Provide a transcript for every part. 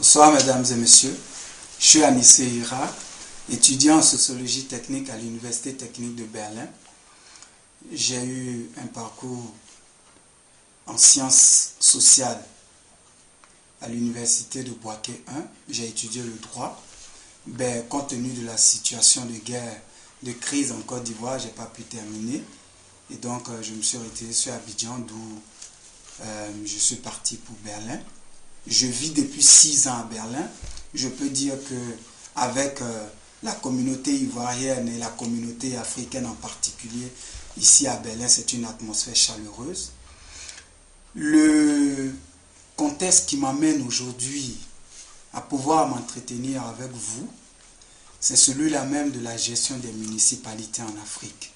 Bonsoir mesdames et messieurs, je suis Anissé Ira, étudiant en sociologie technique à l'Université technique de Berlin. J'ai eu un parcours en sciences sociales à l'Université de Bouaké 1. J'ai étudié le droit. Compte tenu de la situation de guerre, de crise en Côte d'Ivoire, je n'ai pas pu terminer. Et donc je me suis retiré sur Abidjan, d'où je suis parti pour Berlin. Je vis depuis 6 ans à Berlin. Je peux dire que avec la communauté ivoirienne et la communauté africaine en particulier, ici à Berlin, c'est une atmosphère chaleureuse. Le contexte qui m'amène aujourd'hui à pouvoir m'entretenir avec vous, c'est celui-là même de la gestion des municipalités en Afrique.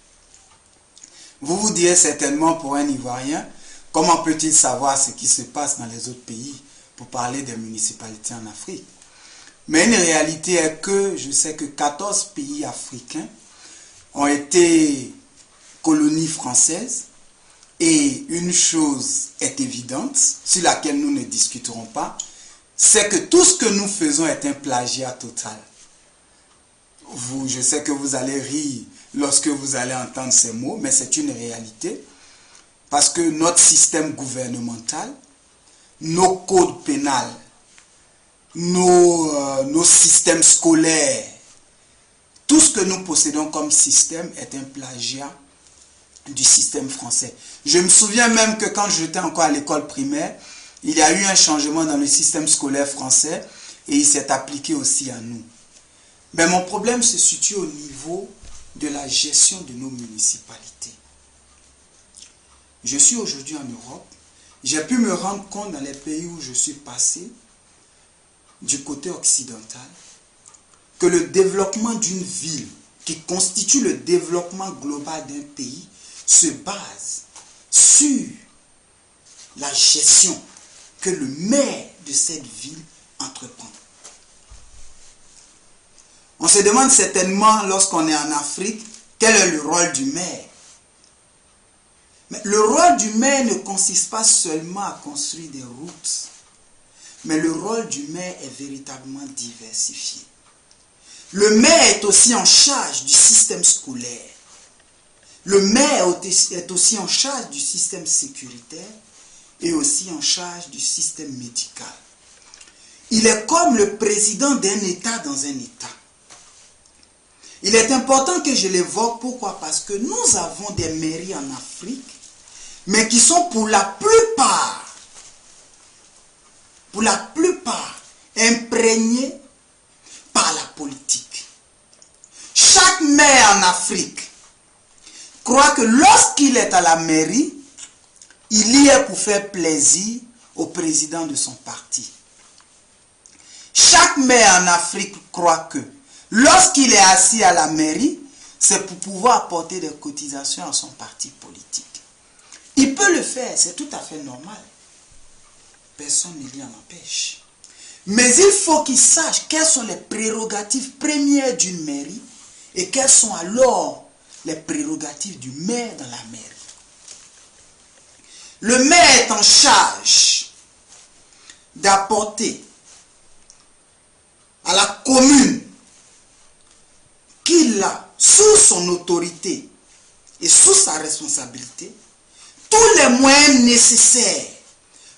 Vous vous direz certainement pour un Ivoirien, comment peut-il savoir ce qui se passe dans les autres pays pour parler des municipalités en Afrique? Mais une réalité est que je sais que 14 pays africains ont été colonies françaises et une chose est évidente, sur laquelle nous ne discuterons pas, c'est que tout ce que nous faisons est un plagiat total. Je sais que vous allez rire lorsque vous allez entendre ces mots, mais c'est une réalité parce que notre système gouvernemental, nos codes pénals, nos systèmes scolaires, tout ce que nous possédons comme système est un plagiat du système français. Je me souviens même que quand j'étais encore à l'école primaire, il y a eu un changement dans le système scolaire français et il s'est appliqué aussi à nous. Mais mon problème se situe au niveau de la gestion de nos municipalités. Je suis aujourd'hui en Europe. J'ai pu me rendre compte dans les pays où je suis passé, du côté occidental, que le développement d'une ville, qui constitue le développement global d'un pays, se base sur la gestion que le maire de cette ville entreprend. On se demande certainement, lorsqu'on est en Afrique, quel est le rôle du maire. Mais le rôle du maire ne consiste pas seulement à construire des routes, mais le rôle du maire est véritablement diversifié. Le maire est aussi en charge du système scolaire. Le maire est aussi en charge du système sécuritaire et aussi en charge du système médical. Il est comme le président d'un État dans un État. Il est important que je l'évoque. Pourquoi? Parce que nous avons des mairies en Afrique, mais qui sont pour la plupart imprégnés par la politique. Chaque maire en Afrique croit que lorsqu'il est à la mairie, il y est pour faire plaisir au président de son parti. Chaque maire en Afrique croit que lorsqu'il est assis à la mairie, c'est pour pouvoir apporter des cotisations à son parti politique. Il peut le faire, c'est tout à fait normal. Personne ne lui en empêche. Mais il faut qu'il sache quelles sont les prérogatives premières d'une mairie et quelles sont alors les prérogatives du maire dans la mairie. Le maire est en charge d'apporter à la commune qu'il a sous son autorité et sous sa responsabilité tous les moyens nécessaires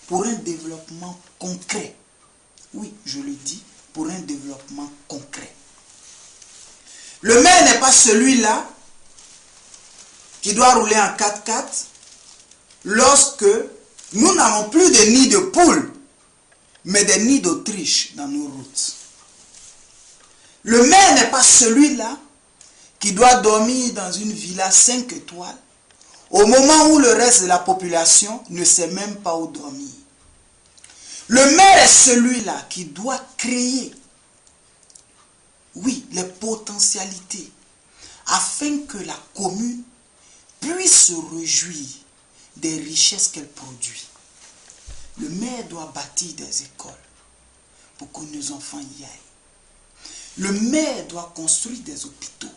pour un développement concret. Oui, je le dis, pour un développement concret. Le maire n'est pas celui-là qui doit rouler en 4x4 lorsque nous n'avons plus de nids de poules, mais des nids d'Autriche dans nos routes. Le maire n'est pas celui-là qui doit dormir dans une villa 5 étoiles au moment où le reste de la population ne sait même pas où dormir. Le maire est celui-là qui doit créer, oui, les potentialités afin que la commune puisse se réjouir des richesses qu'elle produit. Le maire doit bâtir des écoles pour que nos enfants y aillent. Le maire doit construire des hôpitaux.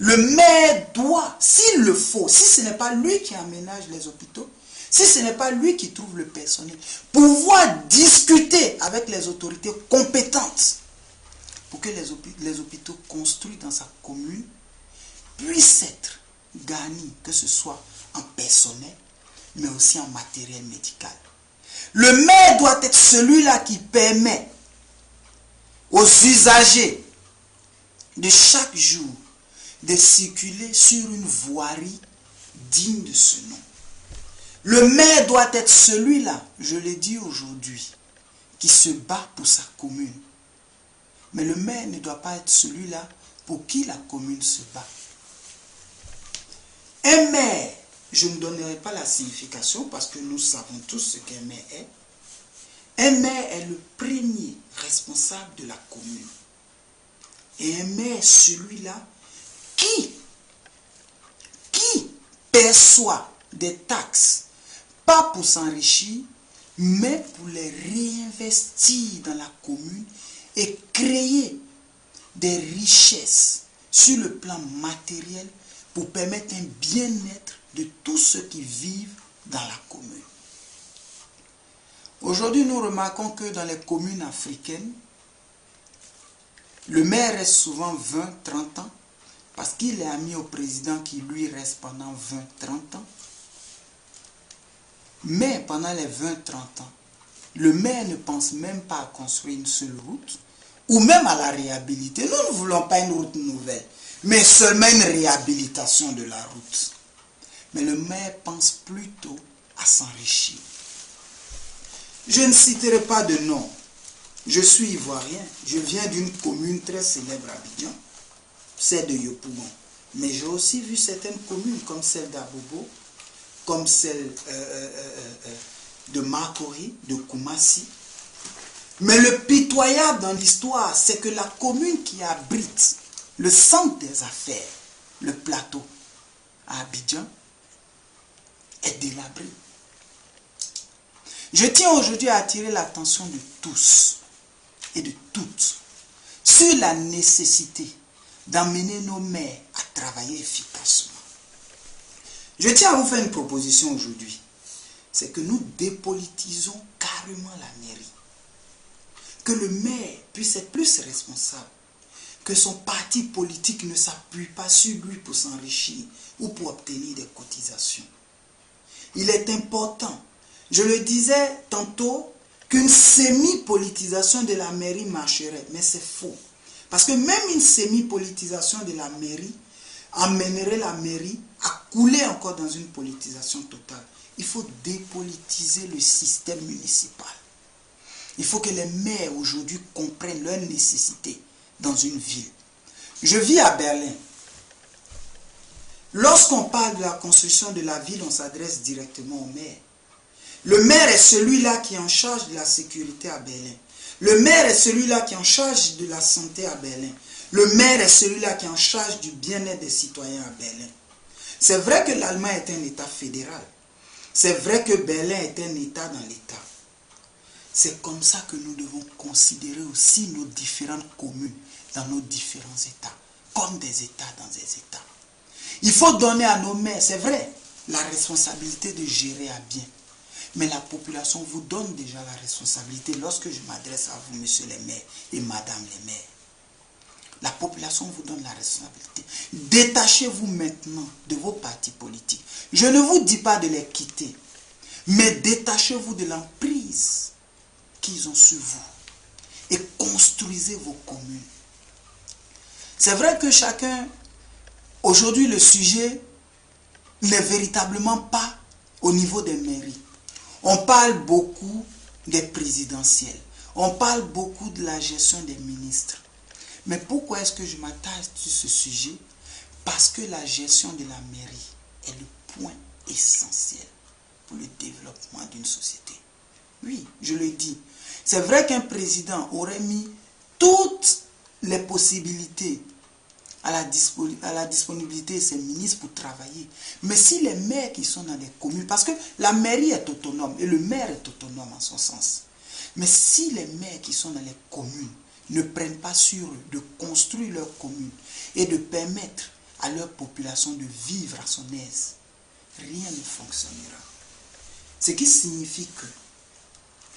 Le maire doit, s'il le faut, si ce n'est pas lui qui aménage les hôpitaux, si ce n'est pas lui qui trouve le personnel, pouvoir discuter avec les autorités compétentes pour que les hôpitaux construits dans sa commune puissent être garnis, que ce soit en personnel, mais aussi en matériel médical. Le maire doit être celui-là qui permet aux usagers de chaque jour de circuler sur une voirie digne de ce nom. Le maire doit être celui-là, je l'ai dit aujourd'hui, qui se bat pour sa commune. Mais le maire ne doit pas être celui-là pour qui la commune se bat. Un maire, je ne donnerai pas la signification parce que nous savons tous ce qu'un maire est. Un maire est le premier responsable de la commune. Et un maire, celui-là qui perçoit des taxes, pas pour s'enrichir, mais pour les réinvestir dans la commune et créer des richesses sur le plan matériel pour permettre un bien-être de tous ceux qui vivent dans la commune. Aujourd'hui, nous remarquons que dans les communes africaines, le maire reste souvent 20-30 ans parce qu'il est ami au président qui lui reste pendant 20-30 ans. Mais pendant les 20-30 ans, le maire ne pense même pas à construire une seule route ou même à la réhabiliter. Nous ne voulons pas une route nouvelle, mais seulement une réhabilitation de la route. Mais le maire pense plutôt à s'enrichir. Je ne citerai pas de nom. Je suis ivoirien. Je viens d'une commune très célèbre à Abidjan, celle de Yopougon. Mais j'ai aussi vu certaines communes comme celle d'Abobo, comme celle de Makori, de Koumassi. Mais le pitoyable dans l'histoire, c'est que la commune qui abrite le centre des affaires, le plateau, à Abidjan, est délabré. Je tiens aujourd'hui à attirer l'attention de tous et de toutes sur la nécessité d'amener nos maires à travailler efficacement. Je tiens à vous faire une proposition aujourd'hui. C'est que nous dépolitisons carrément la mairie. Que le maire puisse être plus responsable. Que son parti politique ne s'appuie pas sur lui pour s'enrichir ou pour obtenir des cotisations. Il est important, je le disais tantôt, qu'une semi-politisation de la mairie marcherait. Mais c'est faux. Parce que même une semi-politisation de la mairie amènerait la mairie à couler encore dans une politisation totale. Il faut dépolitiser le système municipal. Il faut que les maires aujourd'hui comprennent leurs nécessités dans une ville. Je vis à Berlin. Lorsqu'on parle de la construction de la ville, on s'adresse directement au maire. Le maire est celui-là qui est en charge de la sécurité à Berlin. Le maire est celui-là qui est en charge de la santé à Berlin. Le maire est celui-là qui est en charge du bien-être des citoyens à Berlin. C'est vrai que l'Allemagne est un État fédéral. C'est vrai que Berlin est un État dans l'État. C'est comme ça que nous devons considérer aussi nos différentes communes dans nos différents États, comme des États dans des États. Il faut donner à nos maires, c'est vrai, la responsabilité de gérer à bien. Mais la population vous donne déjà la responsabilité lorsque je m'adresse à vous, messieurs les maires et madame les maires. La population vous donne la responsabilité. Détachez-vous maintenant de vos partis politiques. Je ne vous dis pas de les quitter, mais détachez-vous de l'emprise qu'ils ont sur vous et construisez vos communes. C'est vrai que chacun, aujourd'hui le sujet n'est véritablement pas au niveau des mairies. On parle beaucoup des présidentielles. On parle beaucoup de la gestion des ministres. Mais pourquoi est-ce que je m'attache sur ce sujet? Parce que la gestion de la mairie est le point essentiel pour le développement d'une société. Oui, je le dis. C'est vrai qu'un président aurait mis toutes les possibilités à la disponibilité de ses ministres pour travailler. Mais si les maires qui sont dans les communes, parce que la mairie est autonome et le maire est autonome en son sens. Mais si les maires qui sont dans les communes ne prennent pas sur eux de construire leur commune et de permettre à leur population de vivre à son aise, rien ne fonctionnera. Ce qui signifie que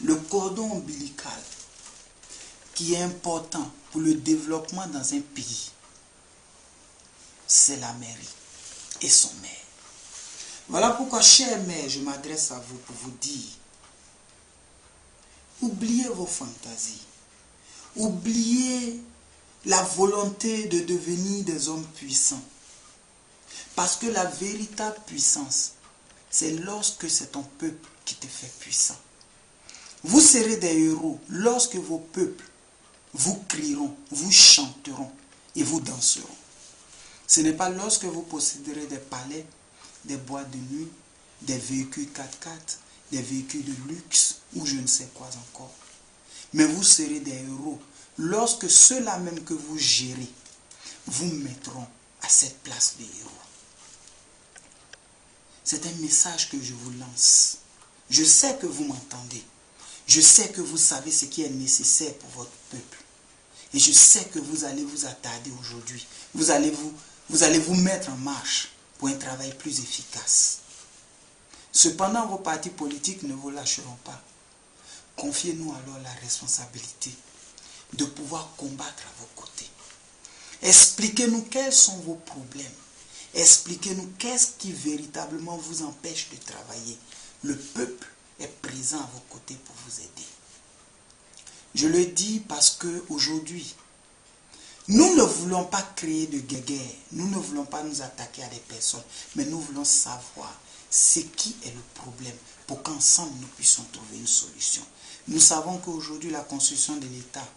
le cordon ombilical qui est important pour le développement dans un pays, c'est la mairie et son maire. Voilà pourquoi, chers maires, je m'adresse à vous pour vous dire, oubliez vos fantaisies, oubliez la volonté de devenir des hommes puissants. Parce que la véritable puissance, c'est lorsque c'est ton peuple qui te fait puissant. Vous serez des héros lorsque vos peuples vous crieront, vous chanteront et vous danseront. Ce n'est pas lorsque vous posséderez des palais, des boîtes de nuit, des véhicules 4x4, des véhicules de luxe ou je ne sais quoi encore. Mais vous serez des héros lorsque ceux-là même que vous gérez vous mettront à cette place de héros. C'est un message que je vous lance. Je sais que vous m'entendez. Je sais que vous savez ce qui est nécessaire pour votre peuple. Et je sais que vous allez vous attarder aujourd'hui. Vous allez vous mettre en marche pour un travail plus efficace. Cependant, vos partis politiques ne vous lâcheront pas. Confiez-nous alors la responsabilité de pouvoir combattre à vos côtés. Expliquez-nous quels sont vos problèmes. Expliquez-nous qu'est-ce qui véritablement vous empêche de travailler. Le peuple est présent à vos côtés pour vous aider. Je le dis parce qu'aujourd'hui, nous ne voulons pas créer de guerre, nous ne voulons pas nous attaquer à des personnes, mais nous voulons savoir ce qui est le problème pour qu'ensemble nous puissions trouver une solution. Nous savons qu'aujourd'hui la construction de l'État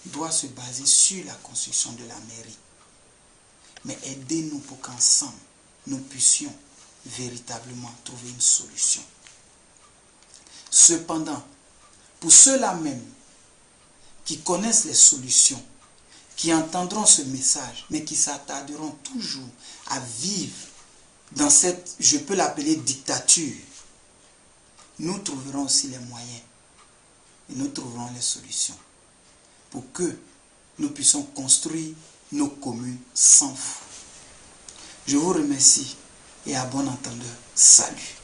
doit se baser sur la construction de la mairie. Mais aidez-nous pour qu'ensemble nous puissions véritablement trouver une solution. Cependant, pour ceux-là même qui connaissent les solutions, qui entendront ce message, mais qui s'attarderont toujours à vivre dans cette, je peux l'appeler dictature, nous trouverons aussi les moyens et nous trouverons les solutions pour que nous puissions construire nos communes sans vous. Je vous remercie et à bon entendeur, salut.